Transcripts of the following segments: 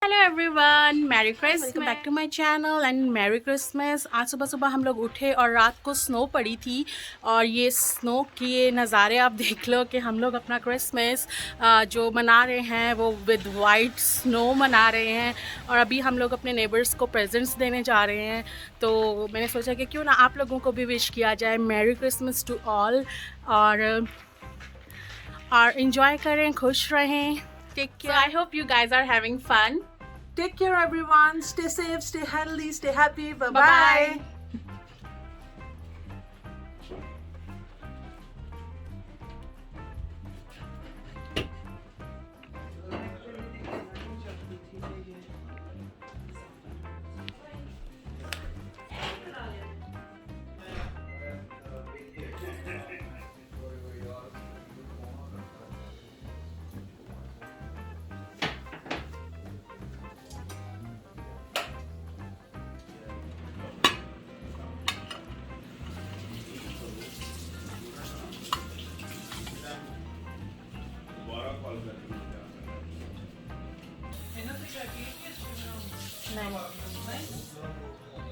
Hello everyone, merry Christmas, welcome back to my channel and merry Christmas. आज सुबह सुबह हम लोग उठे और रात को स्नो पड़ी थी और ये स्नो के नज़ारे आप देख लो कि हम लोग अपना क्रिसमस जो मना रहे हैं वो विद वाइट स्नो मना रहे हैं। और अभी हम लोग अपने नेबर्स को प्रेजेंट्स देने जा रहे हैं, तो मैंने सोचा कि क्यों ना आप लोगों को भी विश किया जाए मैरी क्रिसमस टू ऑल और इंजॉय करें, खुश रहें। Take care. So I hope you guys are having fun. Take care, everyone. Stay safe, stay healthy, stay happy. Bye Bye bye. bye.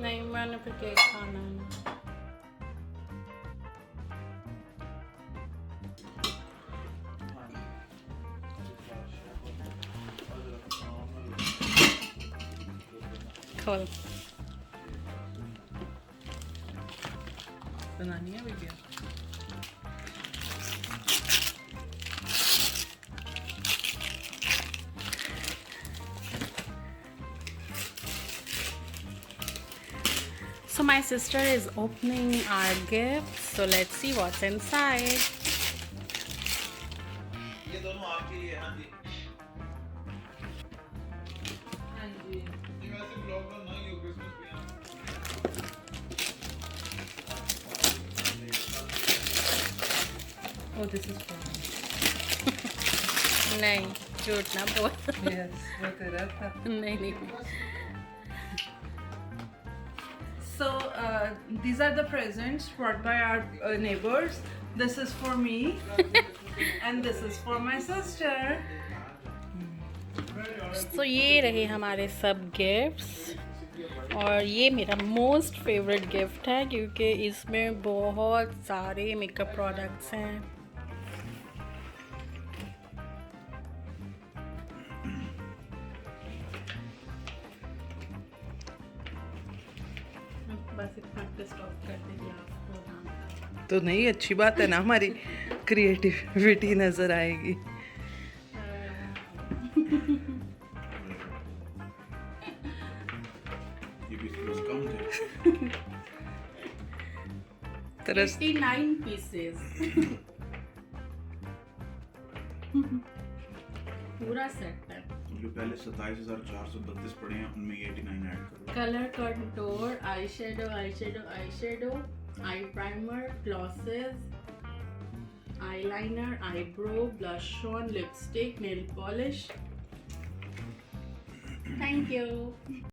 नहीं, मैंने फिर केक खाना है। खोल बनानी है video. So my sister is opening our gift, so let's see what's inside. ये दोनों आपके लिए हैं जी। हाँ जी। ये वैसे ब्लॉग में ना यो क्रिसमस पे Oh, this is fun. नहीं, झूठ ना बोल। Yes, वो तेरा था। नहीं। So these are the presents brought by our neighbors. This is for me, and this is for my sister. तो ये रहे हमारे सब गिफ्ट्स और ये मेरा मोस्ट फेवरेट गिफ्ट है क्योंकि इसमें बहुत सारे मेकअप प्रोडक्ट्स हैं। बस इतना स्टॉप कर देंगे आपको। तो नहीं, अच्छी बात है ना, हमारी क्रिएटिविटी नजर आएगी। ये भी डिस्काउंट है। तरस 89 pieces पूरा सेट है। जो पहले 27,432 पड़े हैं उनमें ये 89 ऐड करो। Colour contour, eye shadow, eye primer, glosses, eyeliner, eyebrow, blush on, lipstick, nail polish. Thank you.